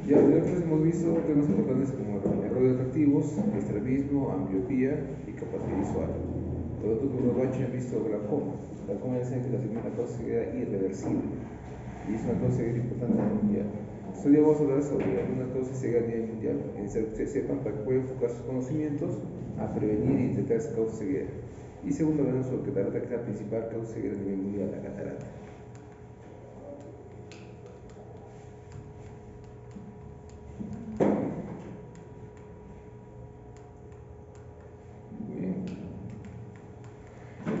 Ya nosotros hemos visto temas importantes como errores refractivos, estrabismo, ambliopía y capacidad visual. Por otro lado, Roche han visto glaucoma. Glaucoma es que la primera causa sería irreversible y es una causa ceguera importante a nivel mundial. Hoy día vamos a hablar sobre una causa ceguera a nivel mundial, en que ustedes sepan para que puedan enfocar sus conocimientos a prevenir y tratar esa causa ceguera. Y segundo, hablamos sobre catarata, que es la principal causa ceguera a nivel mundial, la catarata.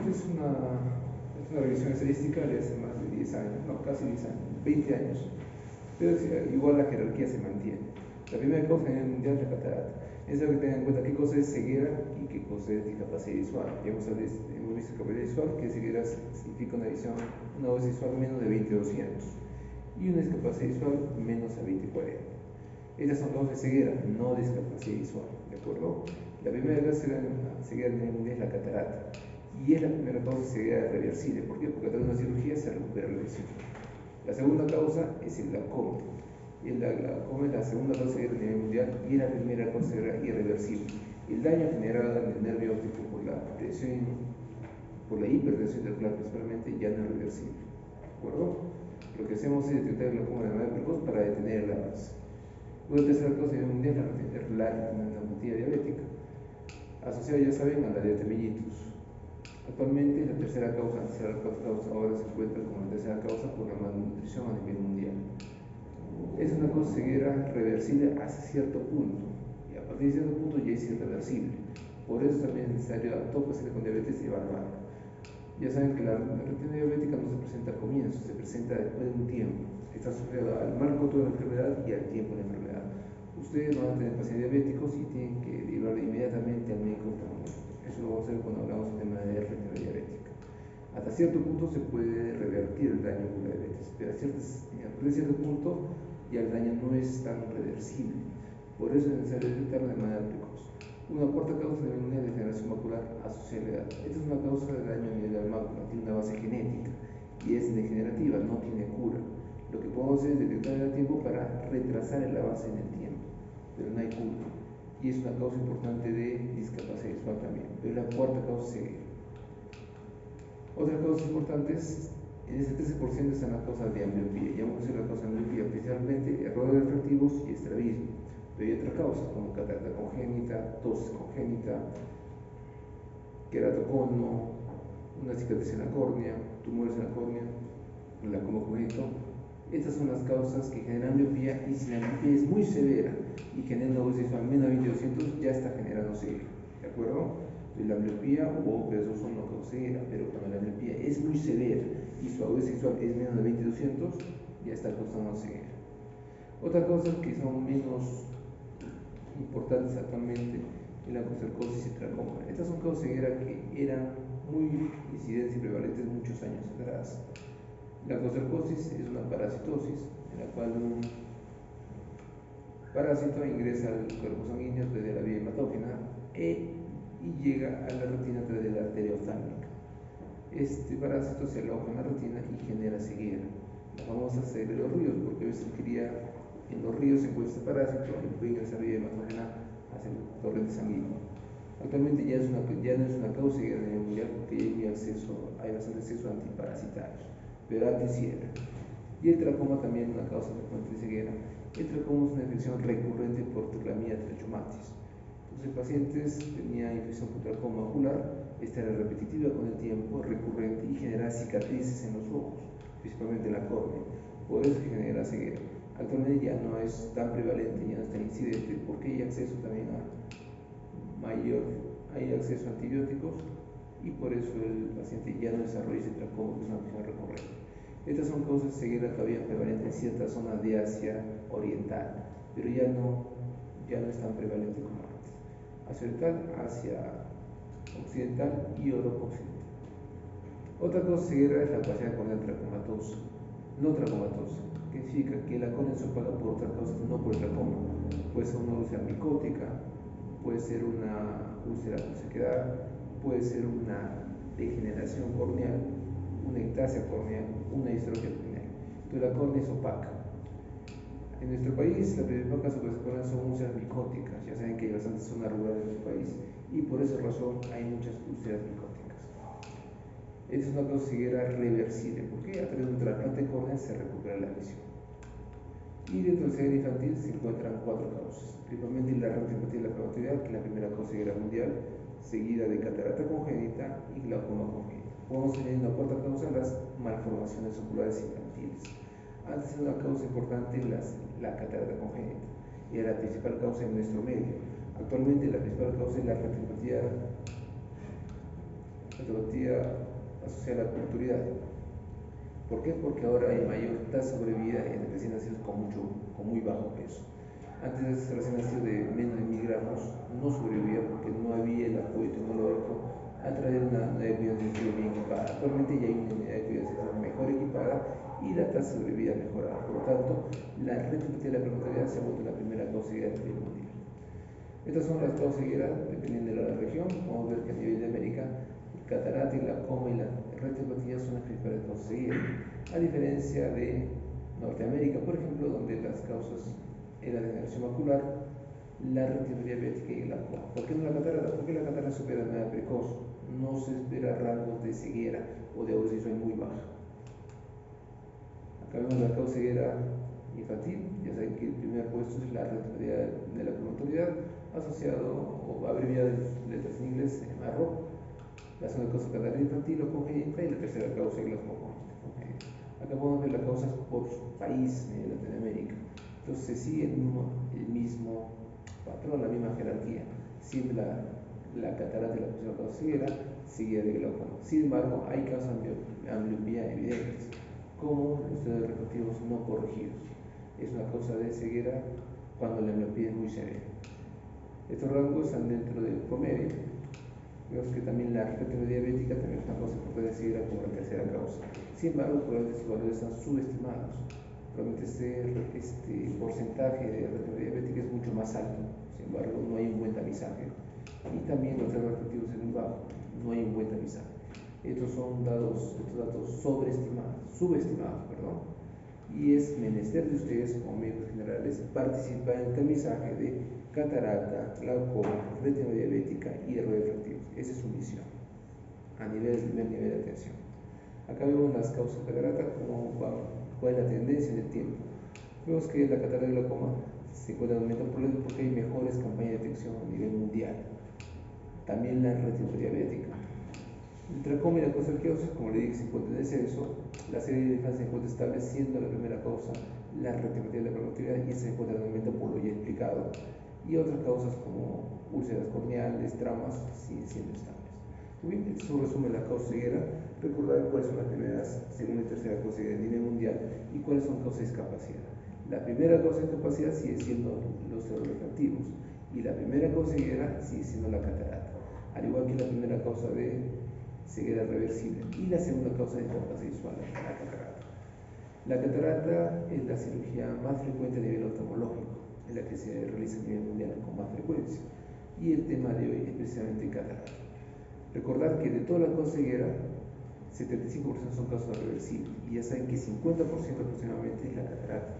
Es una revisión estadística de hace más de 10 años, no, casi 10 años, 20 años, pero igual la jerarquía se mantiene. La primera causa a nivel mundial es la catarata. Es algo que tengan en cuenta qué cosa es ceguera y qué cosa es discapacidad visual. Ya hemos visto discapacidad visual, que ceguera significa una visión visual menos de 20/200 y una discapacidad visual menos a 20/40. Estas son causas de ceguera, no discapacidad visual, ¿de acuerdo? La primera causa de ceguera a nivel mundial es la catarata. Y es la primera causa de ceguera reversible. ¿Por qué? Porque a través de una cirugía se recupera la visión. La segunda causa es el glaucoma. El glaucoma es la segunda causa de ceguera a nivel mundial y es la primera causa de ceguera irreversible. El daño generado en el nervio óptico por la presión, por la hipertensión ocular principalmente, ya no es reversible. ¿De acuerdo? Lo que hacemos es detectar el glaucoma de manera precoz para detener el avance. Una tercera causa a nivel mundial es la retinopatía diabética, asociada, ya saben, a la diabetes mellitus. Actualmente la tercera causa, será la cuarta causa, ahora se encuentra como la tercera causa por la malnutrición a nivel mundial. Es una causa ceguera reversible hasta cierto punto, y a partir de cierto punto ya es irreversible. Por eso también es necesario a todo paciente con diabetes evaluarla. Ya saben que la retina diabética no se presenta al comienzo, se presenta después de un tiempo. Está asociada al marco de la enfermedad y al tiempo de la enfermedad. Ustedes van a tener pacientes diabéticos y tienen que llevar inmediatamente al médico oftalmólogo. Eso lo vamos a hacer cuando hablamos del tema de retina diabética. Hasta cierto punto se puede revertir el daño por la diabetes, pero a partir de cierto punto ya el daño no es tan reversible. Por eso es necesario detectarlo de manera precoz. Una cuarta causa de una degeneración macular asociada a la edad. Esta es una causa de daño a nivel de la mácula, tiene una base genética y es degenerativa, no tiene cura. Lo que podemos hacer es detectarla a tiempo para retrasar el avance en el tiempo, pero no hay cura. Y es una causa importante de discapacidad visual también, pero es la cuarta causa ceguera. Otras causas importantes, en ese 13% están las causas de ambliopía. Ya vamos a ver las causas de ambliopía, principalmente errores refractivos y estrabismo. Pero hay otras causas como catarata congénita, tos congénita, queratocono, una cicatriz en la córnea, tumores en la córnea, glaucoma congénito. Estas son las causas que generan ambliopía, y si la ambliopía es muy severa y genera una dosis visual menos de 20/200, ya está generando ceguera, ¿de acuerdo? La ambliopía o perezoso no causa ceguera, pero cuando la ambliopía es muy severa y su audiencia visual es menos de 20/200, ya está causando ceguera. Otras cosas que son menos importantes actualmente es la costercosis y tracoma. Estas son causas de ceguera que eran muy incidentes y prevalentes muchos años atrás. La costercosis es una parasitosis en la cual un parásito ingresa al cuerpo sanguíneo desde la vía hematógena y llega a la retina a través de la arteria oftálmica. Este parásito se aloja en la retina y genera ceguera. La famosa ceguera de los ríos, porque a veces en los ríos se encuentra este parásito y puede ingresar vía hematógena hacia el torrente sanguíneo. Actualmente ya no es una causa de ceguera a nivel mundial porque hay bastante acceso a antiparasitarios, pero antes sí era. Y el tracoma también es una causa frecuente de ceguera. El tracoma es una infección recurrente por Triclamida trachomatis. Los pacientes tenían infección por tracoma ocular, esta era repetitiva con el tiempo, recurrente y generaba cicatrices en los ojos, principalmente en la córnea, por eso genera ceguera. Actualmente ya no es tan prevalente, ya no es tan incidente, porque hay acceso también hay acceso a antibióticos y por eso el paciente ya no desarrolla ese tracoma, que es una infección recurrente. Estas son causas de ceguera todavía prevalentes en ciertas zonas de Asia Oriental, pero ya no es tan prevalente como antes. Asia Oriental, Asia Occidental y Europa Occidental. Otra cosa ceguera es la opacidad corneal tracomatosa, no tracomatosa, que significa que la córnea se opaca por otras causas, no por el tracoma. Puede ser una úlcera micótica, puede ser una úlcera por sequedad, puede ser una degeneración corneal, una ectasia corneal, una distrofia corneal. Entonces la córnea es opaca. En nuestro país, las principales causas son úlceras micóticas. Ya saben que hay bastantes zonas rurales en nuestro país y por esa razón hay muchas úlceras micóticas. Esta es una causa ceguera reversible, porque a través de un trasplante de córnea se recupera la visión. Y dentro de la ceguera infantil se encuentran 4 causas, principalmente la retinopatía de la prematuridad, que es la primera causa ceguera mundial, seguida de catarata congénita y glaucoma congénito. Podemos tener una cuarta causa, las malformaciones oculares infantiles. Antes era una causa importante la catarata congénita, y era la principal causa en nuestro medio. Actualmente la principal causa es la retinopatía asociada a la prematuridad. ¿Por qué? Porque ahora hay mayor tasa de sobrevida en recién nacidos con muy bajo peso. Antes de recién nacidos de menos de 1000 gramos no sobrevivía porque no había el apoyo tecnológico a través de una unidad de cuidados intensivos bien equipada. Actualmente ya hay una unidad de cuidados intensivos mejor equipada y la tasa de sobrevida mejorada. Por lo tanto, la retinopatía de la prematuridad se ha vuelto la primera causa ceguera a nivel mundial. Estas son las causas ceguera dependiendo de la región. Podemos ver que a nivel de América, el catarata y la coma y la retinopatía son las principales causas ceguera, a diferencia de Norteamérica, por ejemplo, donde las causas era la degeneración macular, la retinopatía diabética y el glaucoma. ¿Por qué no la catarata? Porque la catarata se opera de manera precoz, no se espera rangos de ceguera o de agudos visual muy baja. Acá vemos la causa ceguera infantil. Ya saben que el primer puesto es la retinopatía de la prematuridad, asociado o abreviado en letras en inglés, ROP. La segunda causa catarata infantil o congénita y la tercera causa glaucoma congénita. Acá podemos ver las causas por país en Latinoamérica. Entonces se sigue el mismo patrón, la misma jerarquía. Siempre la catarata y la principal causa ceguera seguida de glaucoma. Sin embargo, hay causas de ambliopía evidentes, como los dedos refractivos no corregidos. Es una causa de ceguera cuando la ambliopía es muy severa. Estos rangos están dentro del promedio. Vemos que también la retinopatía diabética también es una causa importante de ceguera como la tercera causa. Sin embargo, probablemente estos valores están subestimados. Probablemente este porcentaje de retinopatía diabética es mucho más alto. Sin embargo, no hay un buen tamizaje. Y también los datos refractivos es muy bajo. No hay un buen tamizaje. Estos son datos subestimados, y es menester de ustedes como médicos generales participar en el tamizaje de catarata, glaucoma, retinopatía diabética y errores refractivos. Esa es su misión a nivel del primer nivel de atención. Acá vemos las causas de catarata, cuál es la tendencia en el tiempo. Vemos que la catarata y glaucoma se encuentran en aumento porque hay mejores campañas de detección a nivel mundial. También la retinopatía diabética. El tracoma y la costoquiosis, como le dije, se encuentra en descenso. La serie de infancia se encuentra estable, siendo la primera causa la retinopatía de la prematuridad y se encuentra en aumento por lo ya explicado. Y otras causas como úlceras corneales, traumas, siguen siendo estables. Muy bien, eso resume la causa ceguera. Recordar cuáles son las primeras, segunda y tercera causa ceguera a nivel mundial y cuáles son causas de discapacidad. La primera causa de discapacidad sigue siendo los errores refractivos y la primera causa ceguera sigue siendo la catarata, al igual que la primera causa de ceguera reversible y la segunda causa de discapacidad visual, la catarata. La catarata es la cirugía más frecuente a nivel oftalmológico, es la que se realiza a nivel mundial con más frecuencia, y el tema de hoy es precisamente catarata. Recordar que de todas las causas de ceguera, 75% son causas reversibles y ya saben que 50% aproximadamente es la catarata.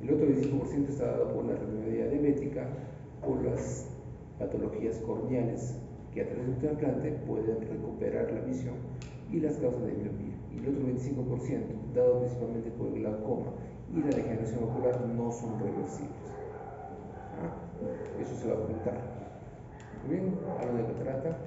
El otro 25% está dado por la retinopatía diabética, por las patologías corneales que a través de un trasplante pueden recuperar la visión y las causas de miopía. Y el otro 25%, dado principalmente por el glaucoma y la degeneración ocular, no son reversibles. Eso se va a preguntar. Muy bien, hablando de catarata,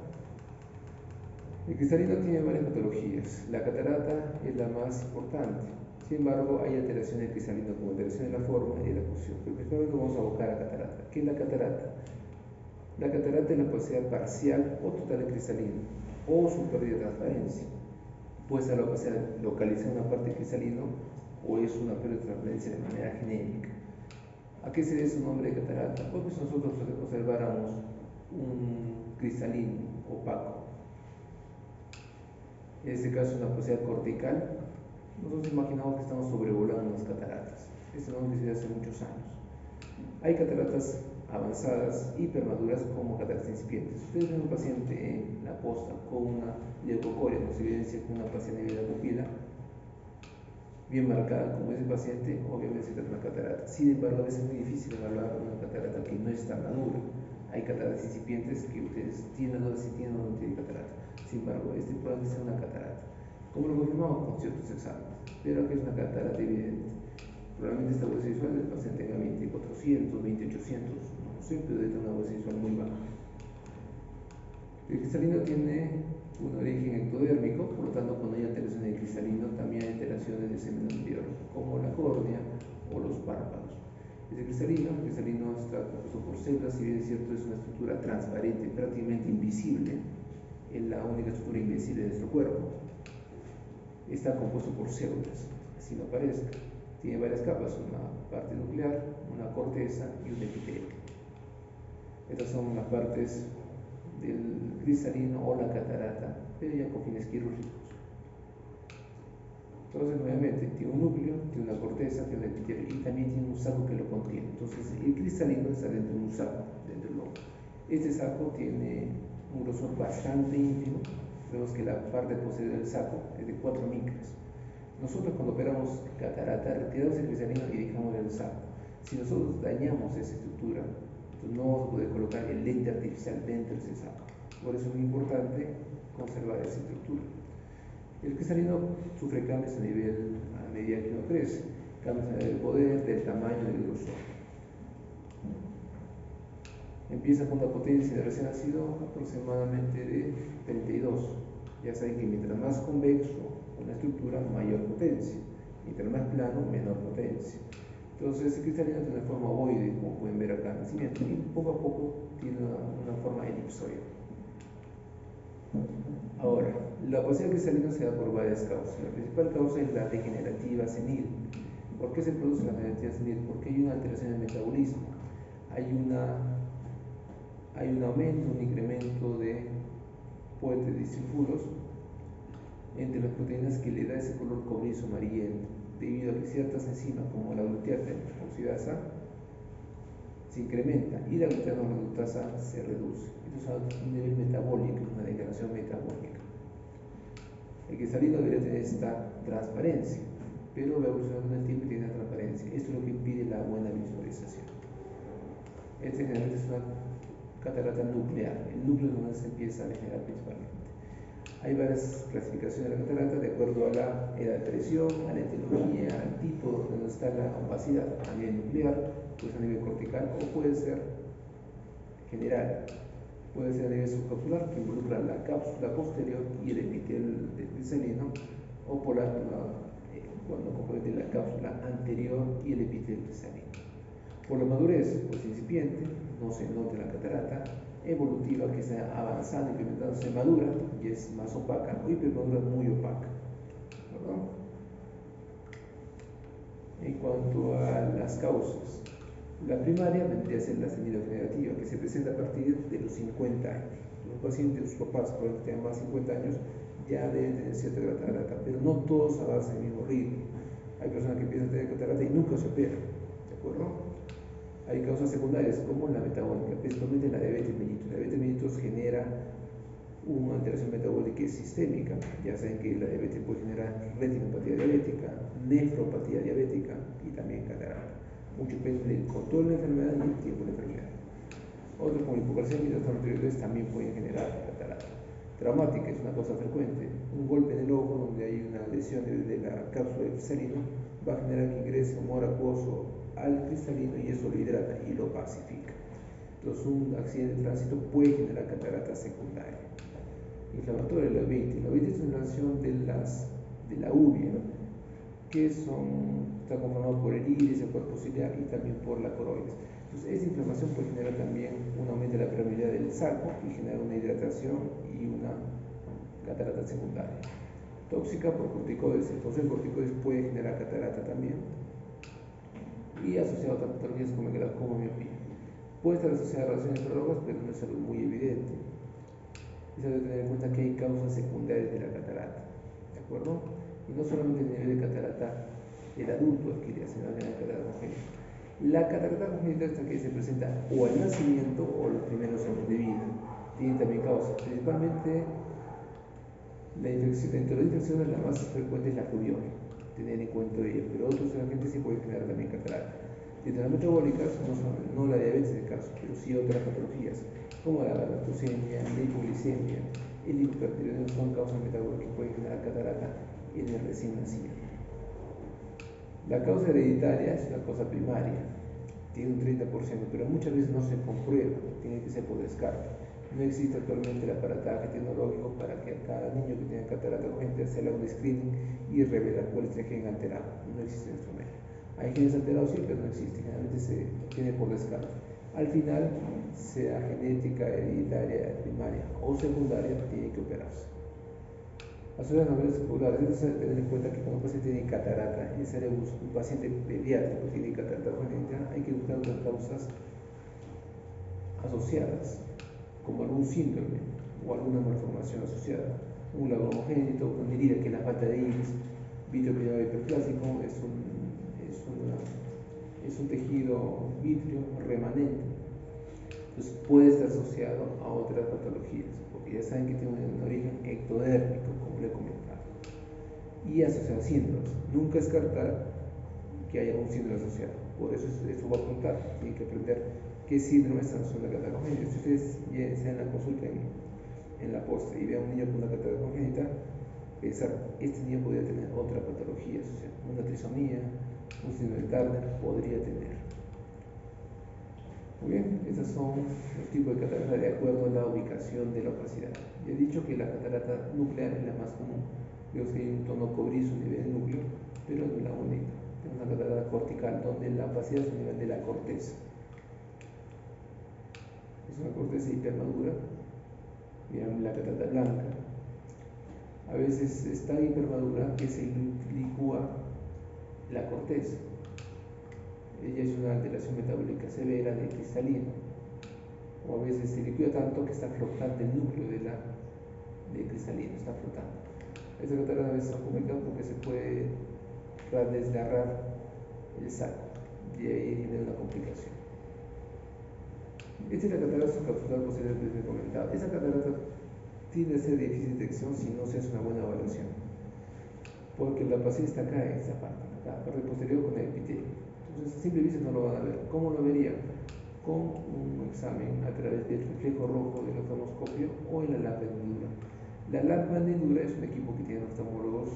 el cristalino tiene varias patologías. La catarata es la más importante. Sin embargo, hay alteraciones del cristalino como alteración de la forma y de la fusión. Pero principalmente vamos a abocar a catarata. ¿Qué es la catarata? La catarata es la opacidad parcial o total del cristalino o su pérdida de transparencia. Puede ser la opacidad localizada en una parte del cristalino o es una pérdida de transparencia de manera genérica. ¿A qué se debe su nombre de catarata? Pues si nosotros observáramos un cristalino opaco, en este caso una opacidad cortical, nosotros imaginamos que estamos sobrevolando unas cataratas. Este nombre se hace muchos años. Hay cataratas avanzadas, hipermaduras, como cataratas incipientes. Si ustedes ven un paciente en la posta con una leucocoria, nos evidencia con una opacidad de la pupila bien marcada como ese paciente, obviamente se trata de una catarata. Sin embargo, a veces es muy difícil evaluar una catarata que no está madura. Hay cataratas incipientes que ustedes tienen dudas si tienen o no tienen catarata. Sin embargo, este puede ser una catarata. ¿Cómo lo confirmamos? Con ciertos exámenes. Pero aquí es una catarata evidente. Probablemente esta huella visual del paciente tenga 2400, 2800, no sé, pero debe tener una huella visual muy baja. El cristalino tiene un origen ectodérmico, por lo tanto, cuando hay alteraciones del cristalino, también hay alteraciones del semen anterior, como la córnea o los párpados. El cristalino está compuesto por células, si bien es cierto, es una estructura transparente, prácticamente invisible, es la única estructura invisible de nuestro cuerpo. Está compuesto por células, así no parezca. Tiene varias capas, una parte nuclear, una corteza y un epitelio. Estas son las partes del cristalino o la catarata, pero ya con fines quirúrgicos. Entonces, nuevamente, tiene un núcleo, tiene una corteza, tiene un epitelio y también tiene un saco que lo contiene. Entonces, el cristalino está dentro de un saco, dentro del ojo. Este saco tiene un grosor bastante ínfimo. Vemos que la parte posterior del saco es de 4 micras. Nosotros, cuando operamos catarata, retiramos el cristalino y dejamos el saco. Si nosotros dañamos esa estructura, entonces no vamos a poder colocar el lente artificial dentro de ese saco. Por eso es muy importante conservar esa estructura. El cristalino sufre cambios a medida que uno crece, cambios a nivel del poder, del tamaño y del grosor. Empieza con una potencia de recién nacido aproximadamente de 32. Ya saben que mientras más convexo una estructura, mayor potencia. Mientras más plano, menor potencia. Entonces, el cristalino tiene una forma ovoide, como pueden ver acá en el nacimiento, y poco a poco tiene una forma elipsoide. Ahora, la opacidad cristalina se da por varias causas. La principal causa es la degenerativa senil. ¿Por qué se produce la degenerativa senil? Porque hay una alteración del metabolismo. Hay un aumento, un incremento de puentes disulfuros entre las proteínas que le da ese color cobrizo amarillento, debido a que ciertas enzimas como la glutatión oxidasa se incrementa y la glutatión reductasa se reduce. Esto es a un nivel metabólico, una degradación metabólica. El cristalino debería tener esta transparencia, pero va evolucionando en el tiempo y tiene la transparencia. Esto es lo que impide la buena visualización. Este generalmente es una catarata nuclear. El núcleo es donde se empieza a degenerar principalmente. Hay varias clasificaciones de la catarata de acuerdo a la edad de presión, a la etiología, al tipo donde está la opacidad, a nivel nuclear, pues a nivel cortical, o puede ser general, puede ser a nivel subcapsular, que involucra la cápsula posterior y el epitelio del cristalino, o polar, cuando compromete la cápsula anterior y el epitelio cristalino. Por la madurez, pues incipiente, no se nota la catarata. Evolutiva, que está avanzando, incrementándose, madura y es más opaca, o hipermadura muy opaca. ¿Verdad? En cuanto a las causas, la primaria vendría a ser la senilodegenerativa, que se presenta a partir de los 50 años. Los pacientes, sus papás, cuando tengan más de 50 años, ya deben tener cierta catarata, pero no todos avanzan al mismo ritmo. Hay personas que empiezan a tener catarata y nunca se operan, ¿de acuerdo? Hay causas secundarias como la metabólica, principalmente la diabetes mellitus. La diabetes mellitus genera una alteración metabólica sistémica. Ya saben que la diabetes puede generar retinopatía diabética, nefropatía diabética y también catarata. Mucho depende del control de la enfermedad y el tiempo de la enfermedad. Otros como hipocalcemia y otros anteriores también pueden generar catarata. Traumática es una cosa frecuente. Un golpe en el ojo donde hay una lesión de la cápsula del cristalino va a generar que ingrese humor acuoso al cristalino y eso lo hidrata y lo pacifica. Entonces, un accidente de tránsito puede generar catarata secundaria. Inflamatoria, la uveitis. La uveitis es una inflamación de la uvea, que está conformado por el iris, el cuerpo ciliar y también por la coroides. Entonces, esa inflamación puede generar también un aumento de la permeabilidad del saco y generar una hidratación y una catarata secundaria. Tóxica por corticoides. Entonces, el corticoides puede generar catarata también y asociado a otras patologías como el glaucoma o miopía. Puede estar asociada a relaciones drogas, pero no es algo muy evidente. Y se debe tener en cuenta que hay causas secundarias de la catarata, ¿de acuerdo? Y no solamente el nivel de catarata del adulto adquirida, sino de la catarata congénita. La catarata congénita es la que se presenta o al nacimiento o los primeros años de vida. Tiene también causas, principalmente la infección. Dentro de las infecciones la más frecuente es la rubiola, tener en cuenta ello, pero otros agentes sí pueden generar también catarata. Dentro de las metabólicas, no la diabetes en el caso, pero sí otras patologías, como la galactosemia, la hipoglicemia, el hipopertiroidismo son causas metabólicas que pueden generar catarata en el recién nacido. La causa hereditaria es una causa primaria, tiene un 30%, pero muchas veces no se comprueba, tiene que ser por descarte. No existe actualmente el aparataje tecnológico para que a cada niño que tenga catarata congénita se le haga un screening y revelar cuál es el gen alterado. No existe en nuestro medio. Hay genes alterados, sí, pero no existe. Generalmente se tiene por descarte. Al final, sea genética, hereditaria, primaria o secundaria, tiene que operarse. Asociadas a novelas populares, es necesario tener en cuenta que cuando un paciente tiene catarata, un paciente pediátrico tiene catarata congénita, hay que buscar otras causas asociadas, como algún síndrome o alguna malformación asociada. Un lago congénito, una herida que es la falta de iris, vitreoperitoneal hiperplásico, es un tejido vítreo remanente. Entonces puede estar asociado a otras patologías, porque ya saben que tiene un origen ectodérmico, como le he comentado, y asociado a síndromes. Nunca descartar que haya un síndrome asociado. Por eso va a apuntar, tienen que aprender qué síndrome están asociando a la catarata congénita. Si ustedes sean la consulta en la posta y vean a un niño con una catarata congénita, pensar, este niño podría tener otra patología, o sea, una trisomía, un síndrome de Turner, podría tener. Muy bien, estos son los tipos de catarata de acuerdo a la ubicación de la opacidad. Ya he dicho que la catarata nuclear es la más común. Vemos que hay un tono cobrizo a nivel del núcleo, pero no es la única. Tenemos una catarata cortical donde la opacidad es a nivel de la corteza. Es una corteza hipermadura. Miren la catarata blanca. A veces está hipermadura que se licúa la corteza. Ella es una alteración metabólica severa de cristalino, o a veces se licúa tanto que está flotando el núcleo de cristalino, está flotando. Esta catarata a veces es complicada porque se puede desgarrar el saco y ahí viene una complicación. Esta es la catarata subcapsular posterior que les he comentado. Esa catarata tiende a ser de difícil detección si no se hace una buena evaluación, porque la opacidad está acá, en esta parte, la parte posterior con el epitelio. Entonces, a simple vista no lo van a ver. ¿Cómo lo vería? Con un examen a través del reflejo rojo del oftalmoscopio o en la lámpara de hendidura. La lámpara de hendidura es un equipo que tienen los oftalmólogos,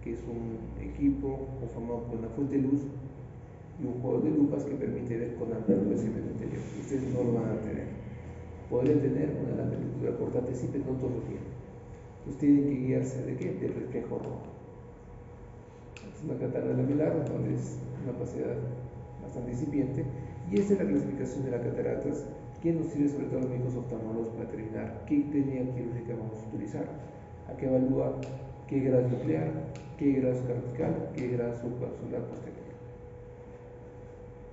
que es un equipo conformado por una fuente de luz y un juego de lupas que permite ver con amplitud el segmento interior. Ustedes no lo van a tener. Podrían tener una lámpara de hendidura portátil, sí, pero no todos lo tienen. Entonces tienen que guiarse ¿de qué? Del reflejo rojo. Es una catarata lamelar donde es una opacidad bastante incipiente, y esta es la clasificación de las cataratas que nos sirve sobre todo a los médicos oftalmólogos para determinar qué técnica quirúrgica vamos a utilizar. Hay que evaluar qué grado nuclear, qué grado cortical, qué grado subcapsular posterior.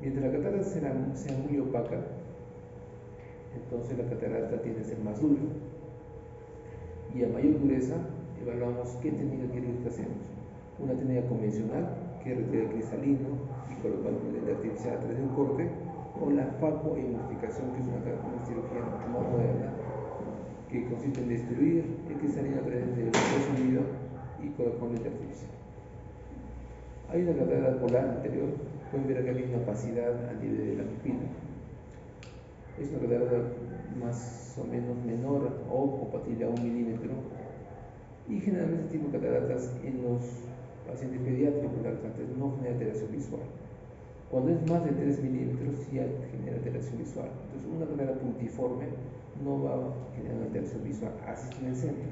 Mientras la catarata sea muy opaca, entonces la catarata tiende a ser más dura, y a mayor dureza evaluamos qué técnica quirúrgica hacemos. Una técnica convencional, que retira el cristalino y coloca un lente artificial a través de un corte, o la facoemulsificación, que es una cirugía mucho más moderna, que consiste en destruir el cristalino a través del ultrasonido y colocar un lente artificial. Hay una catarata polar anterior, pueden ver acá que hay una opacidad a nivel de la pupila. Es una catarata más o menos menor o compatible a 1 milímetro, y generalmente este tipo de cataratas en los pacientes pediátricos lactantes no genera alteración visual. Cuando es más de 3 milímetros, sí genera alteración visual. Entonces, una catarata puntiforme no va a generar una alteración visual, así está en el centro,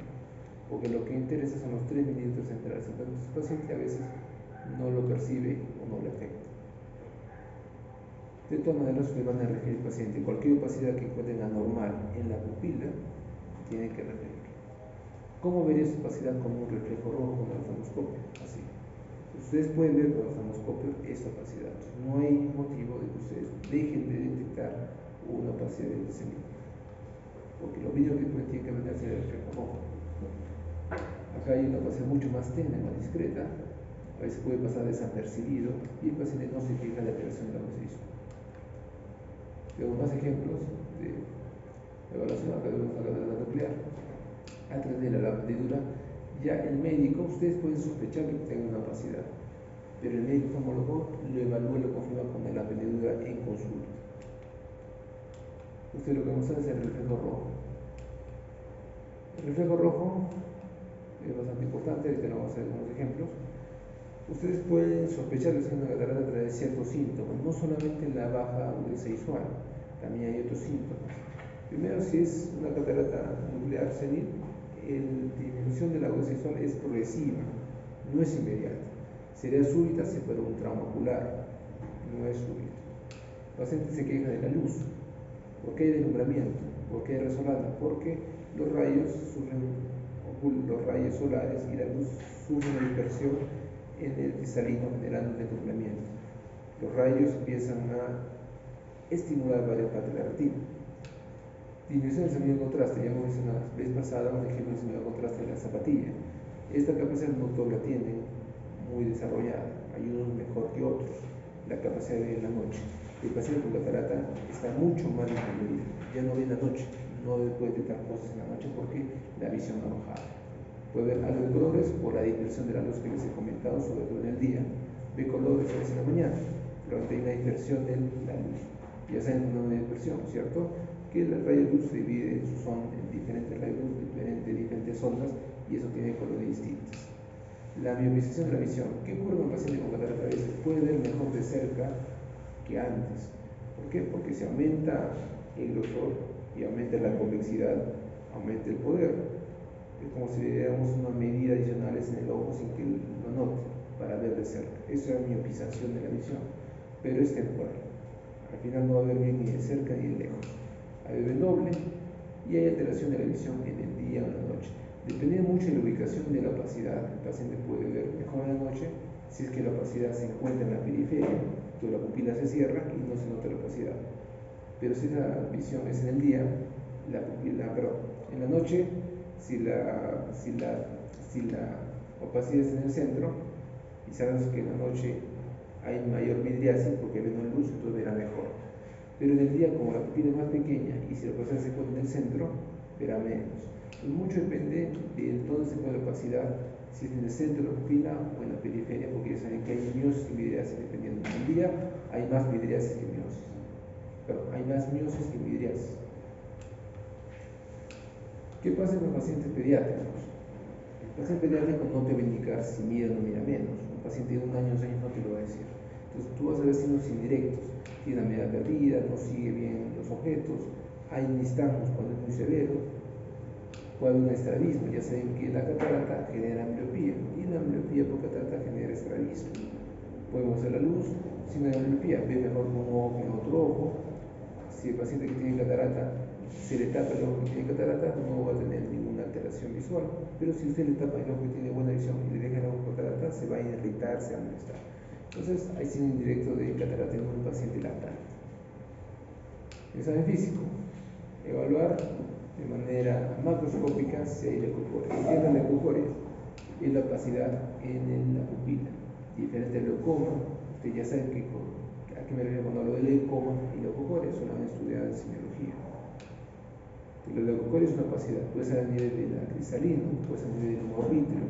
porque lo que interesa son los 3 milímetros centrales. Entonces, el paciente a veces no lo percibe o no lo afecta. De todas maneras, le van a referir al paciente cualquier opacidad que encuentren anormal en la pupila, tiene que referir. ¿Cómo vería esa opacidad? Como un reflejo rojo con el oftalmoscopio? Así. Ustedes pueden ver con el oftalmoscopio esta opacidad. No hay motivo de que ustedes dejen de detectar una opacidad de ese nivel, porque lo mínimo que tiene que venderse es el reflejo rojo. Acá hay una opacidad mucho más tenue, más discreta, a veces puede pasar desapercibido y el paciente no se fija en la alteración de la luz. Tengo más ejemplos de evaluación. Acá vemos la catarata nuclear. A través de la lavandadura, ya el médico, ustedes pueden sospechar que tenga una opacidad, pero el médico oftalmólogo lo evalúa y lo confirma con la lavandadura en consulta. Usted lo que muestra es el reflejo rojo. El reflejo rojo es bastante importante, ahorita vamos a hacer algunos ejemplos. Ustedes pueden sospechar que es una catarata a través de ciertos síntomas, no solamente la baja agudeza visual, también hay otros síntomas. Primero, si es una catarata nuclear senil, la disminución de la agudeza visual es progresiva, no es inmediata. Sería súbita si fuera un trauma ocular, no es súbita. El paciente se queja de la luz. ¿Por qué hay deslumbramiento? ¿Por qué hay resolana? Porque los rayos solares y la luz sufren una dispersión en el cristalino, generando un deslumbramiento. Los rayos empiezan a estimular varias partes de la retina. Disminución del sonido de contraste, ya hemos visto la vez pasada un ejemplo de sonido de contraste de la zapatilla. Esta capacidad motor la tienen muy desarrollada, hay unos mejor que otros, la capacidad de ver en la noche. El paciente con catarata está mucho más disminuido, ya no ve en la noche, no puede detectar cosas en la noche porque la visión ha bajado. Puede ver algo de colores por la dispersión de la luz que les he comentado, sobre todo en el día. Ve colores a veces en la mañana, pero hay una dispersión de la luz. Ya saben una dispersión, ¿cierto? Que el rayo de luz se divide en diferentes rayos de luz, diferentes ondas, y eso tiene colores distintos. La miopización de la visión. ¿Qué ocurre con el paciente con catarata? A veces puede ver mejor de cerca que antes. ¿Por qué? Porque se aumenta el grosor y aumenta la convexidad, aumenta el poder. Es como si le diéramos una medida adicional en el ojo sin que lo note, para ver de cerca. Eso es la miopización de la visión, pero es temporal. Al final no va a ver bien ni de cerca ni de lejos. Hay ver doble y hay alteración de la visión en el día o en la noche. Dependiendo mucho de la ubicación de la opacidad, el paciente puede ver mejor en la noche si es que la opacidad se encuentra en la periferia, toda la pupila se cierra y no se nota la opacidad. Pero si la visión es en el día, en la noche, si la opacidad es en el centro, y sabemos que en la noche hay mayor vidriasis porque ve menos luz, entonces verá mejor. Pero en el día, como la pupila es más pequeña y si la opacidad se encuentra en el centro, verá menos. Entonces, mucho depende de dónde se encuentra la opacidad, si es en el centro de la pupila o en la periferia, porque ya saben que hay miosis y vidriasis dependiendo. En el día hay más vidriasis que miosis. Pero hay más miosis que vidriasis. ¿Qué pasa con los pacientes pediátricos? El paciente pediátrico no te va a indicar si mira o no mira menos. Un paciente de 1 año, 2 años no te lo va a decir. Entonces tú vas a ver signos indirectos. Tiene la mirada perdida, no sigue bien los objetos, hay nistagmus cuando es muy severo, puede haber un estrabismo. Ya saben que la catarata genera miopía y la miopía por catarata genera estrabismo. Podemos ver la luz sin la miopía, ve mejor con un ojo que en otro ojo. Si el paciente que tiene catarata se le tapa el ojo que tiene catarata, no va a tener ninguna alteración visual, pero si usted le tapa el ojo que tiene buena visión y le deja el ojo con catarata, se va a irritar, se va a molestar. Entonces hay signo indirecto de catarata en un paciente lactante. Examen físico. Evaluar de manera macroscópica si hay leucocoria. ¿Qué es la leucocoria? Es la opacidad en la pupila. Diferente al leucoma, ustedes ya saben a qué me refiero cuando hablo de leucoma y leucocoria, eso lo han estudiado en semiología. La leucocoria es una opacidad, puede ser a nivel de la cristalina, puede ser a nivel del humor-vítreo,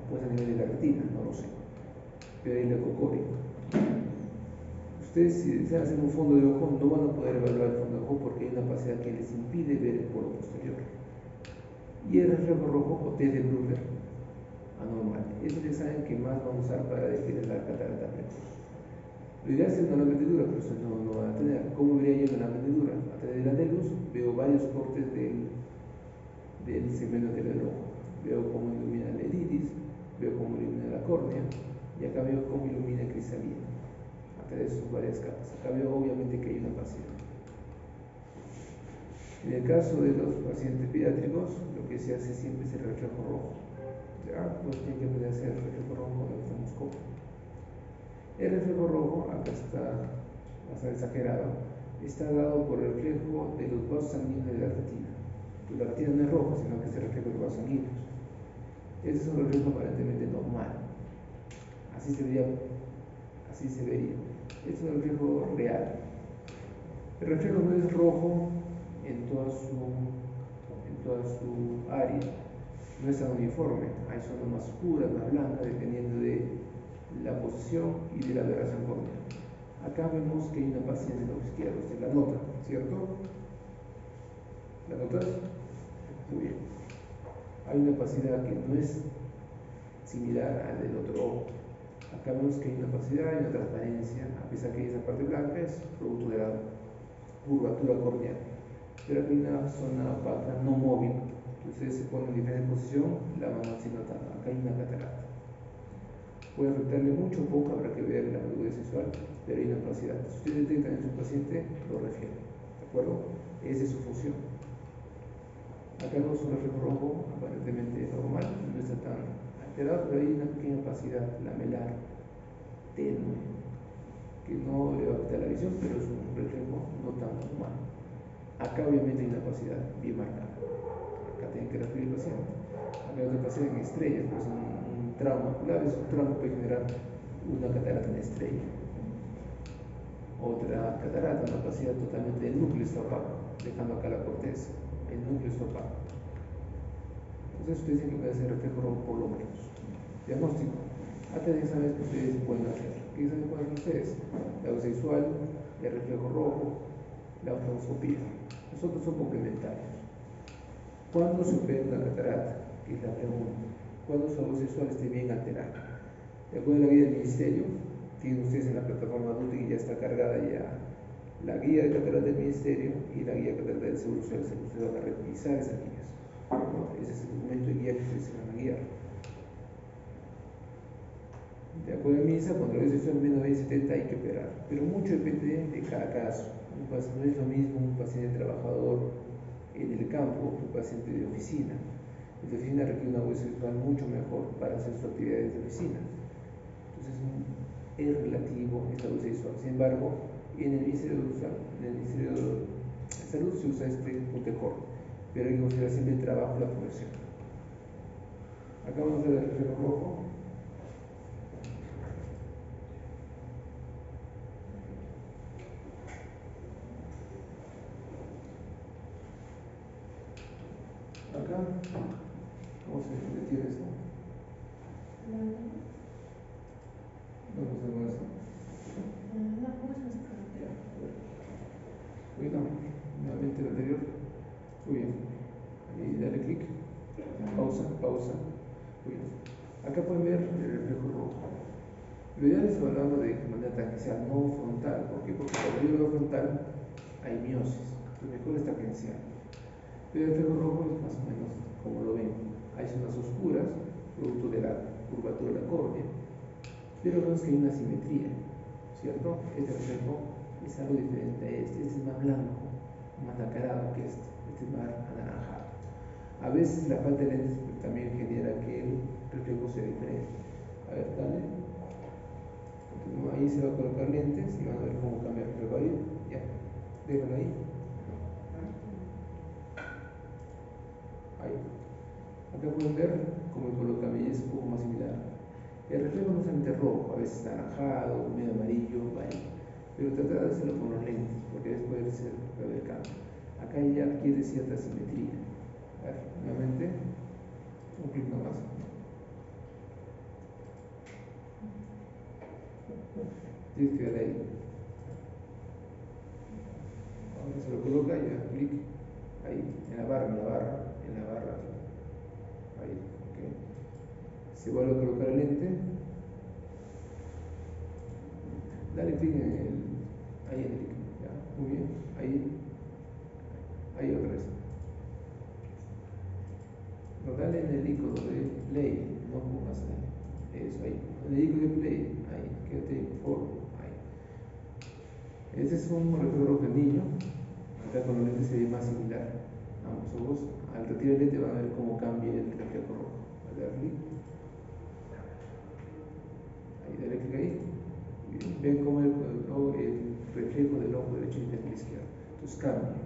puede ser a nivel de la retina, no lo sé. Pero hay leucocoria. Ustedes, si desean hacer un fondo de ojo, no van a poder evaluar el fondo de ojo porque hay una opacidad que les impide ver el polo posterior. Y el reflejo rojo o test de Bruger anormal. Es el examen que más vamos a usar para definir la catarata precoz. Lo ideal es una lámpara de dura, pero eso no van a tener. ¿Cómo vería yo una lámpara de dura? A través de la de luz veo varios cortes del segmento del ojo. Veo cómo ilumina el iris, veo cómo ilumina la córnea y acá veo cómo ilumina el cristalino. A través de sus varias capas. Acá veo obviamente que hay una opacidad. En el caso de los pacientes pediátricos, lo que se hace siempre es el reflejo rojo. ¿Ya? Pues tiene que aprender a hacer el reflejo rojo con el oftalmoscopio. El reflejo rojo, acá está bastante exagerado, está dado por el reflejo de los vasos sanguíneos de la retina. Pues la retina no es roja, sino que es el reflejo de los vasos sanguíneos. Ese es un reflejo aparentemente normal. Así se vería. Este es un reflejo real. El reflejo no es rojo en toda su área, no es tan uniforme. Hay zonas más oscuras, más blancas, dependiendo de la posición y de la aberración córnea. Acá vemos que hay una opacidad en el ojo izquierdo, usted la nota, ¿cierto? ¿La notas? Muy bien. Hay una opacidad que no es similar al del otro ojo. Acá vemos que hay una opacidad y una transparencia, a pesar que esa parte blanca es producto de la curvatura corneal. Pero aquí hay una zona opaca no móvil. Entonces se pone en diferente posición, la mano así notando. Acá hay una catarata. Puede afectarle mucho o poco, habrá que ver la madurez visual, pero hay una opacidad. Si usted detecta en su paciente, lo refiere. ¿De acuerdo? Esa es su función. Acá vemos un reflejo rojo aparentemente normal, no está tan alterado, pero hay una pequeña opacidad lamelar tenue que no le va a quitar la visión, pero es un reflejo no tan normal. Acá obviamente hay una opacidad bien marcada. Acá tienen que referir el paciente. Acá hay otra opacidad en estrellas, pues un trauma ocular, es un trauma puede generar una catarata en estrella. Otra catarata, una opacidad totalmente del núcleo está opaco, dejando acá la corteza. El núcleo está opaco. Entonces ustedes tienen que puede hacer reflejo rojo por lo menos. Diagnóstico. Antes de exámenes que ustedes pueden hacer. ¿Qué exámenes pueden hacer ustedes? La audiovisual, el reflejo rojo, la oftalmoscopía. Nosotros son complementarios. ¿Cuándo se opera una catarata? Que es la pregunta. ¿Cuándo su audiovisual esté bien alterada? De acuerdo a la guía del ministerio, tienen ustedes en la plataforma adulta que ya está cargada ya la guía de catarata del ministerio y la guía de catarata del Seguro Social. Ustedes van a revisar esas guías. Ese es el documento de guía que ustedes se van a guiar. De acuerdo a MINSA, cuando la audiovisual menos de 70 hay que operar, pero mucho depende de cada caso. No es lo mismo un paciente trabajador en el campo que un paciente de oficina. El de oficina requiere una audiovisual mucho mejor para hacer sus actividades de oficina. Entonces es relativo esta audiovisual. Sin embargo, en el Ministerio de Salud se usa este mejor, pero hay que considerar siempre el trabajo y la profesión. Acá vamos a ver el reflejo rojo. Acá, ¿cómo se retira esto? No hacemos esto. Uy, no, nuevamente el anterior. Muy bien. Y dale clic. Pausa. Muy bien. Acá pueden ver el reflejo rojo. Lo ideal es evaluarlo de manera tangencial, no frontal. ¿Por qué? Porque cuando yo lo frontal hay miosis. Entonces mejor es tangencial. Pero el reflejo rojo es más o menos como lo ven. Hay zonas oscuras, producto de la curvatura de la córnea, pero vemos que hay una simetría, ¿cierto? Este reflejo es algo diferente a este es más blanco, más nacarado que este es más anaranjado. A veces la falta de lentes también genera que el reflejo sea diferente. A ver, dale. Ahí se va a colocar lentes y van a ver cómo cambia el reflejo ahí. Ya, déjalo ahí. Ahí. Acá pueden ver cómo el color cabello es un poco más similar. El reflejo no es solamente rojo, a veces naranjado, medio amarillo, vale. Pero tratar de hacerlo con los lentes, porque después puede haber cambio. Acá ya adquiere cierta simetría. A ver, nuevamente, un clic nomás. Tienes que dar ahí. Ahora se lo coloca y da clic ahí, en la barra. Ahí, ok. Se vuelve a colocar el lente. Dale clic clic ahí en el líquido, ¿ya? Muy bien, ahí otra vez. No, dale en el icono de play, no pongas ahí. Eso, ahí. En el icono de play, ahí, quédate ahí, por favor. Ahí. Este es un reflejo del niño. Acá con los lentes se ve más similar. Ambos ojos. Al retirar el lente van a ver cómo cambia el reflejo rojo. Al dar clic. Ahí, dale clic ahí. Ven cómo el reflejo del ojo derecho y del izquierdo. Entonces cambia.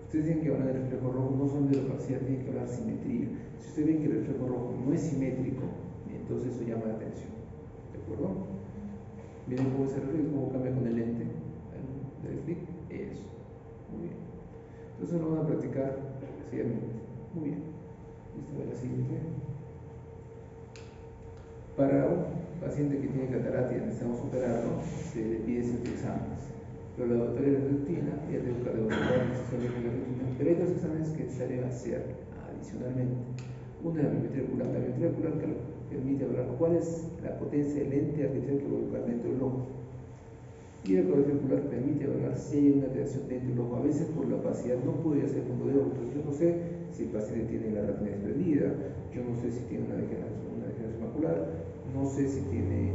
Ustedes tienen que hablar del reflejo rojo, no son de la opacidad, tienen que hablar de simetría. Si ustedes ven que el reflejo rojo no es simétrico, entonces eso llama la atención. ¿De acuerdo? Miren cómo se refleja, cómo cambia con el lente. Del clic, eso. Muy bien. Entonces lo van a practicar seguidamente. Muy bien. Listo, voy a la siguiente. Para un paciente que tiene catarata y necesitamos operarlo, se le pide ciertos exámenes. Pero la laboratoria de retina, ya tengo cardiovascular, necesario de la retina. Pero hay dos exámenes que es necesario hacer adicionalmente. Uno es la biometría ocular. La biometría ocular permite hablar cuál es la potencia del lente artificial que va a colocar dentro del ojo. Y la ecografía ocular permite evaluar si hay una alteración dentro del ojo. A veces por la opacidad no puedo hacer fondo de ojo. Entonces yo no sé si el paciente tiene la retina desprendida, yo no sé si tiene una degeneración macular, no sé si tiene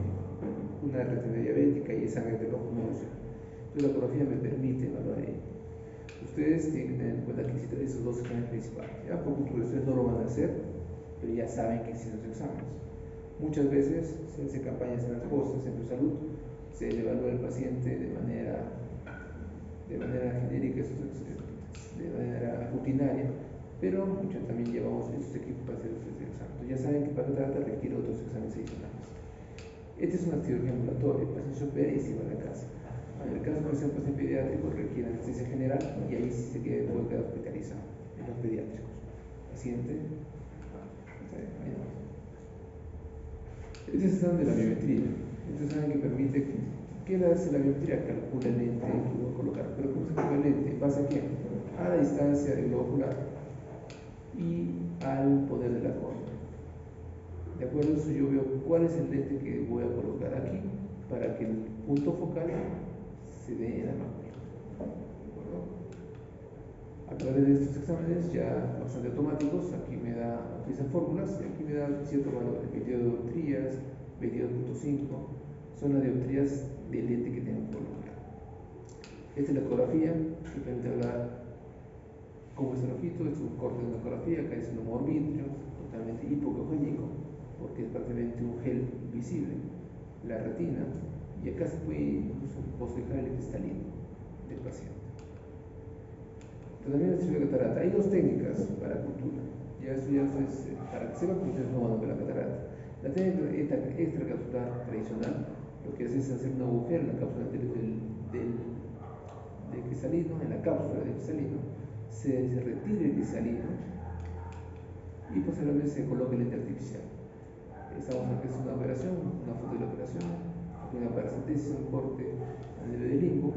una retina diabética y es sangre del ojo, no lo sé. Entonces la ecografía me permite evaluar ello. Ustedes tienen que tener en cuenta que existen esos dos exámenes principales. Ya por cultura ustedes no lo van a hacer, pero ya saben que existen los exámenes. Muchas veces se hacen campañas en las costas, en tu salud, se le evalúa al paciente de manera genérica, de manera rutinaria, pero muchos también llevamos estos equipos para hacer estos exámenes. Ya saben que para tratar requiere otros exámenes adicionales. Esta es una cirugía ambulatoria, el paciente se opera y se va a la casa. En el caso de ser un paciente pediátrico requiere anestesia general y ahí sí se puede quedar hospitalizado en los pediátricos. Paciente, ahí no. Este es el examen de la biometría. Este es el que permite que la biometría calcula el lente que voy a colocar. Pero ¿cómo se calcula el lente? ¿En base a quién? A la distancia del globo ocular y al poder de la córnea. De acuerdo a eso yo veo cuál es el lente que voy a colocar aquí para que el punto focal se dé en la mácula. ¿De acuerdo? A través de estos exámenes ya bastante automáticos, aquí me da, utilizan fórmulas y aquí me da cierto valor, 22 dioptrías, 22.5, son las dioptrías del lente que tengo que colocar. Esta es la ecografía, que permite hablar cómo es el ojito, es un corte de una ecografía, acá es un humor vitrio, totalmente hipocogénico, porque es prácticamente un gel invisible, la retina, y acá se puede incluso bosquejar el cristalino del paciente. Tratamiento de cirugía de catarata. Hay dos técnicas para cultura. Ya eso ya es para que sepan que ustedes no van a ver la catarata. La técnica extracapsular tradicional lo que hace es hacer un agujero en la cápsula del cristalino, en la cápsula del cristalino, se retira el cristalino y posteriormente se coloca el lente artificial. Estamos aquí haciendo una operación, una foto de la operación, una paracentesis, un corte a nivel del limbo.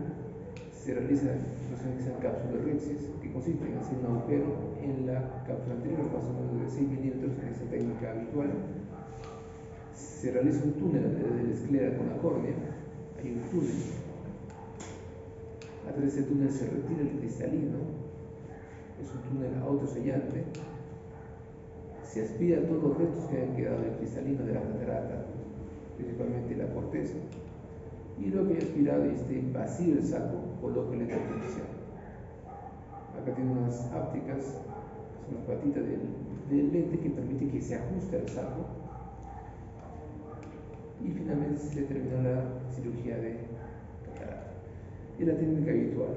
Se realiza lo que se llama cápsula rexis, que consiste en hacer un agujero en la cápsula anterior, más o menos de 6 milímetros en esta técnica habitual. Se realiza un túnel desde la esclera con la córnea, hay un túnel. A través de ese túnel se retira el cristalino, es un túnel autosellante. Se aspira todos los restos que hayan quedado del cristalino de la catarata, principalmente la corteza. Y luego que haya aspirado y esté vacío el saco, coloca el lente artificial. Acá tiene unas ápticas, son las patitas del lente que permite que se ajuste al saco. Y finalmente se terminó la cirugía de catarata. Y la técnica habitual.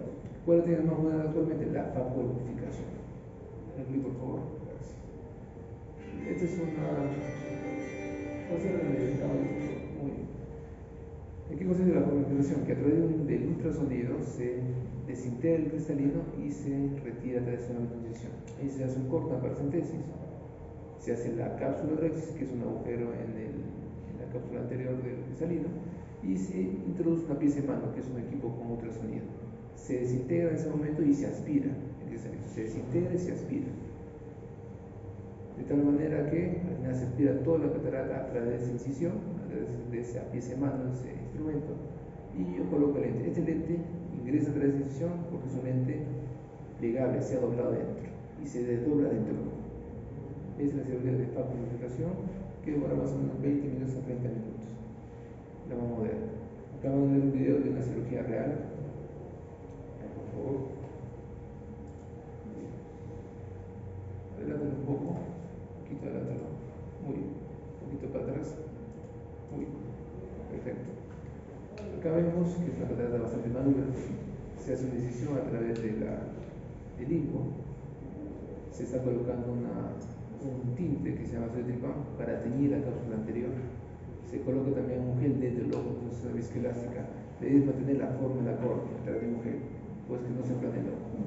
¿Cuál es la técnica más moderna actualmente? La facoemulsificación. Por favor. Gracias. Esta es una muy bien. ¿En qué consiste la facoemulsificación? Que a través del ultrasonido se desintegra el cristalino y se retira a través de una inyección. Ahí se hace un corte, una paracentesis, se hace la cápsula rexis, que es un agujero en la cápsula anterior del cristalino, y se introduce una pieza de mano, que es un equipo con ultrasonido. Se desintegra en ese momento y se aspira el cristalino. Se desintegra y se aspira. De tal manera que al final se aspira toda la catarata a través de esa incisión, a través de esa pieza de mano, ese instrumento, y yo coloco el lente. Este lente ingresa a través de la incisión porque es un lente plegable, se ha doblado dentro y se desdobla dentro del ojo. Es la cirugía de facounificación que demora más o menos 20 minutos a 30 minutos. La más moderna. Acá vamos a ver un video de una cirugía real. Por favor. Adelántalo un poco. Un poquito adelántalo. Muy bien. Un poquito para atrás. Muy bien. Perfecto. Acá vemos que es una catarata bastante madura. Se hace una incisión a través del limbo. Se está colocando un tinte que se llama Zoetripam para teñir la cápsula anterior. Se coloca también un gel dentro del ojo, entonces una viscoelástica. La idea es mantener la forma de la córnea a través de un gel, pues que no se aplane el ojo.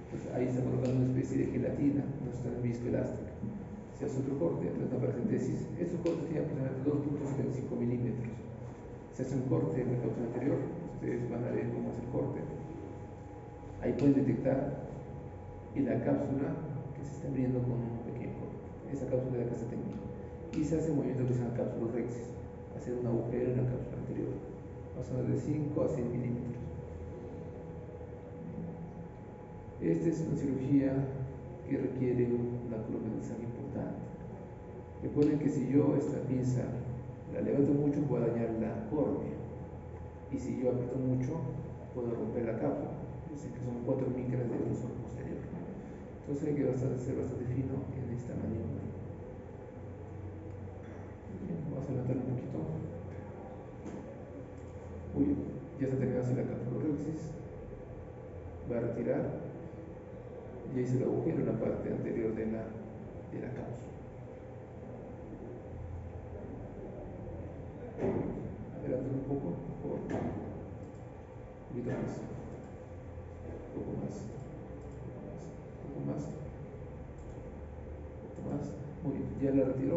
Entonces ahí está colocando una especie de gelatina, no está en viscoelástica. Se hace otro corte, entonces una paracentesis. Estos cortes tienen aproximadamente 2.75 milímetros. Se hace un corte en la cápsula anterior, ustedes van a ver cómo es el corte. Ahí pueden detectar y la cápsula que se está abriendo con un pequeño corte. Esa cápsula de acá está teñida. Y se hace un movimiento que se llama cápsula rexis, hacer un agujero en la cápsula anterior, más o menos de 5 a 6 milímetros. Esta es una cirugía que requiere una columna de sangre importante. Recuerden que si yo esta pieza la levanto mucho, puedo dañar la córnea, y si yo aprieto mucho, puedo romper la cápsula. Dicen que son 4 micras de grosor posterior. Entonces hay que ser bastante fino en esta maniobra. Bien, vamos a levantar un poquito. Muy bien, ya se ha terminado así la cápsula rexis. Va a retirar y ahí se el agujero en la parte anterior de la cápsula. Adelante un poco, por favor. Un poquito más. Un poco más. Un poco más. Un poco más. Muy bien, ya la retiró.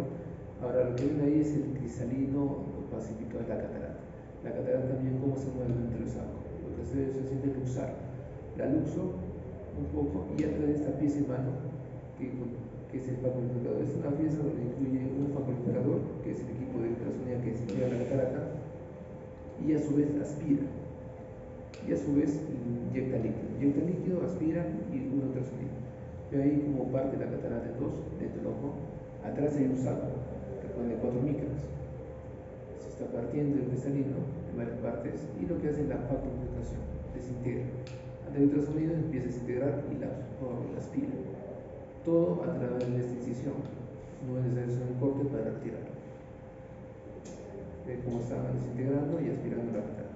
Ahora lo que ven ahí es el cristalino pacificado de la catarata. La catarata también cómo se mueve dentro del saco. Lo que se siente es luxar. La luxo un poco y a través de esta pieza en mano que es el facounificador. Es una pieza donde incluye un facounificador, que es el equipo de ultrasonido que se lleva a la catarata, y a su vez aspira, y a su vez inyecta líquido, aspira y un ultrasonido. Ve ahí como parte de la catarata en dos, dentro del ojo. Atrás hay un saco que pone 4 micras. Se está partiendo el cristalino en varias partes y lo que hace es la facounificación, desintegra. Ante el ultrasonido empieza a desintegrar y la aspira. Todo a través de esta incisión. No es necesario hacer un corte para retirarlo. Ven cómo estaban desintegrando y aspirando la catarata.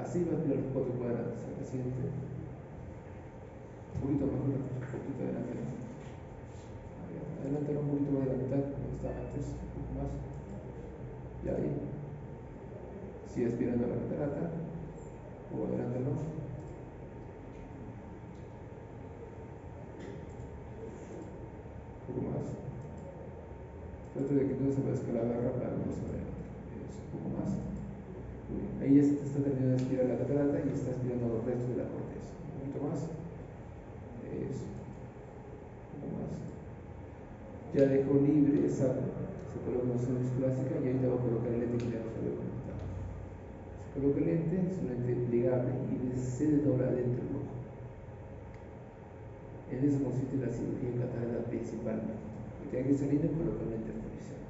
Así va a aspirar los 4 cuadrantes al paciente. Un poquito mejor, un poquito adelante. Adelántalo un poquito más de la mitad, como estaba antes, un poco más. Y ahí. Sigue aspirando la catarata. O adelántalo. Un poco más. Trata de que no se parezca la barra para no se vaya. Un poco más. Muy bien. Ahí ya se está terminando de aspirar la catarata y está aspirando los restos de la corteza. Un poquito más. Eso. Un poco más. Ya dejó libre el saco. Se coloca una sonda viscoelástica y ahí te va a colocar el lente que ya nos había comentado. Se coloca el lente, es un lente plegable y se desdobla dentro del ojo. En eso consiste la cirugía de catarata principalmente. Que tenga que salir y colocar un lente artificial.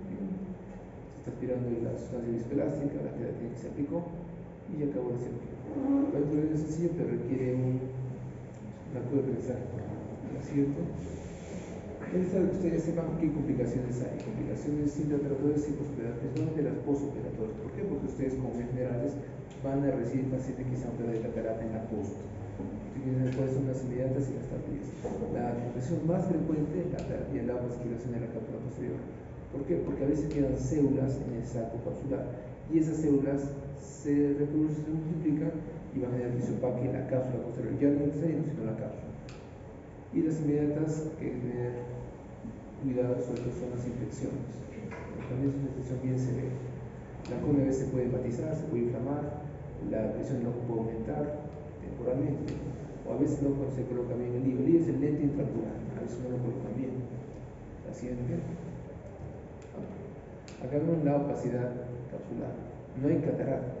Se está aspirando la sustancia viscoelástica, la queratina que se aplicó y ya acabó la cirugía. Es un proceso sencillo, pero requiere una curva de aprendizaje, ¿no es cierto? Es necesario que ustedes sepan qué complicaciones hay. Complicaciones intraoperatorias y posoperatorias, principalmente las posoperatorias. ¿Por qué? Porque ustedes, como generales, van a recibir pacientes que se han operado de catarata en la post. Cuáles son las inmediatas y las tardías. La complicación más frecuente es la tardía, la vascularización de la cápsula posterior. ¿Por qué? Porque a veces quedan células en el saco capsular y esas células se reproducen, se multiplican y van a generar que se opaque la cápsula posterior, ya no el cristalino, sino la cápsula. Y las inmediatas que hay que tener cuidado, sobre todo son las infecciones. También es una infección bien severa. La córnea a veces se puede hepatizar, se puede inflamar, la presión del ojo puede aumentar temporalmente, o a veces no se coloca bien el lío. El lío es el lente intraocular, a veces no lo colocan bien. Paciente. Acá vemos la opacidad capsular. No hay catarata.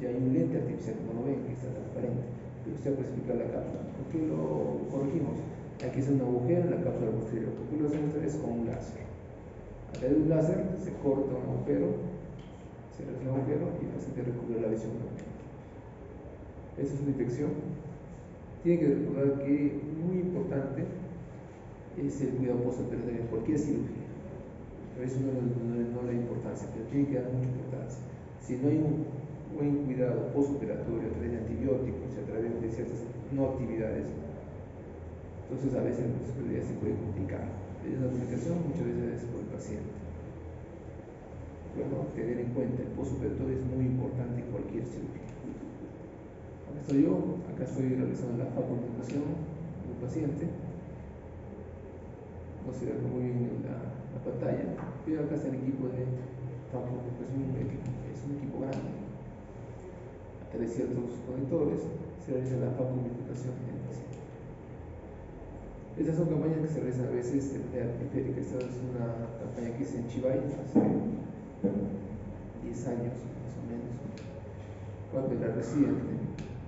Ya hay un lente artificial, como lo ven, que está transparente. Pero usted puede explicar la cápsula. ¿Por qué lo corregimos? Hay que hacer un agujero en la cápsula posterior. ¿Por qué lo hacemos esta vez con un láser? A través de un láser se corta un agujero, se hace un agujero y el paciente recupera la visión nuevamente. Esa es una infección. Tiene que recordar que muy importante es el cuidado postoperatorio en cualquier cirugía. A veces no le da importancia, pero tiene que dar mucha importancia. Si no hay un buen cuidado postoperatorio a través de antibióticos y a través de ciertas no actividades, entonces a veces la supervivencia se puede complicar. Es una complicación muchas veces por el paciente. Bueno, tener en cuenta el postoperatorio es muy importante en cualquier cirugía. Acá estoy realizando la facomunicación del paciente. No se ve muy bien en la pantalla, pero acá está el equipo de facomunicación, es un equipo grande. A través de ciertos conectores se realiza la facomunicación del paciente. Estas son campañas que se realizan a veces de manera periférica. Esta es una campaña que hice en Chivay hace 10 años más o menos, cuando era residente,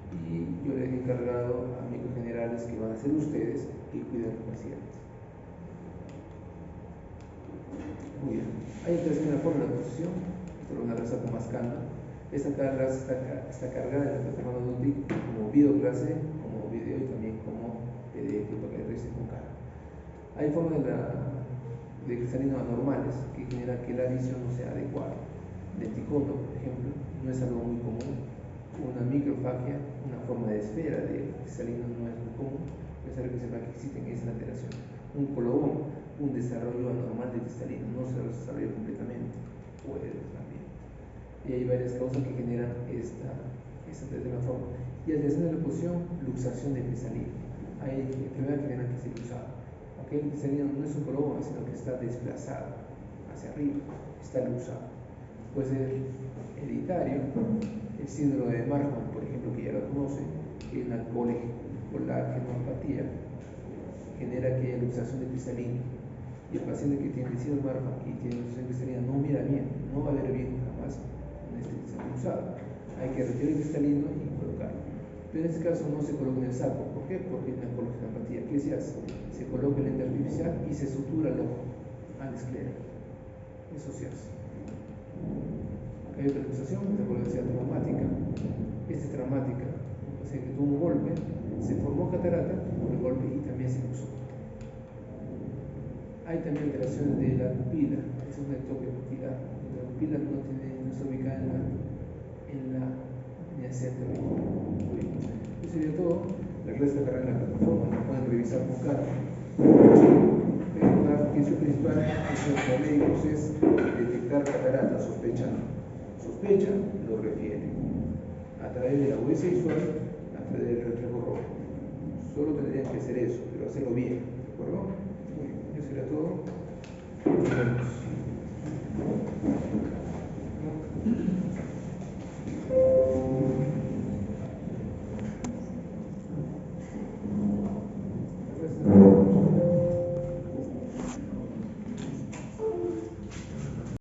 y yo les he encargado a amigos generales que van a ser ustedes que cuiden al paciente. Muy bien, hay alteración en la forma de la posición. Esto lo van a realizar con más calma. Esta clase está cargada en la plataforma de Udemy como videoclase, como video y también como PDF para que revisen con calma. Hay formas de cristalinos anormales que generan que la visión no sea adecuada. Lenticono, por ejemplo, no es algo muy común. Una microfagia, una forma de esfera de cristalino no es muy común. Es algo que sepa que existen esas alteraciones. Un colobón, un desarrollo anormal de cristalino, no se desarrolla completamente, puede también. Y hay varias causas que generan esta forma. Y alteración de la posición, luxación de cristalino. Hay enfermedades que generan que esté luxado. El cristalino no es un colobón, sino que está desplazado hacia arriba, está luxado. Puede ser hereditario, el síndrome de Marfan, por ejemplo, que ya lo conocen, que es una colágenoapatía, genera que haya luxación de cristalino. Y el paciente que tiene el síndrome de Marfan y tiene luxación de cristalino no mira bien, no va a ver bien jamás con este cristalino luxado. Hay que retirar el cristalino y colocarlo. Pero en este caso no se coloca en el saco. ¿Por qué? Porque hay una colágenoapatía. ¿Qué se hace? Se coloca el lente artificial y se sutura el ojo al esclera. Eso se hace. Acá hay otra luxación, esta puede ser traumática. Esta es traumática. O sea que tuvo un golpe, se formó catarata por el golpe y también se luxó. Hay también alteraciones de la pupila. Es un ectopia pupilar. La pupila no está ubicada en el centro. Eso sería todo. El resto de la carrera en la plataforma lo pueden revisar con calma. La función principal de los médicos es detectar catarata, sospecha, lo refiere a través de la UV visual, a través del reflejo rojo. Solo tendrían que hacer eso, pero hacerlo bien, ¿de acuerdo? Muy bien, eso sería todo. Nos vemos.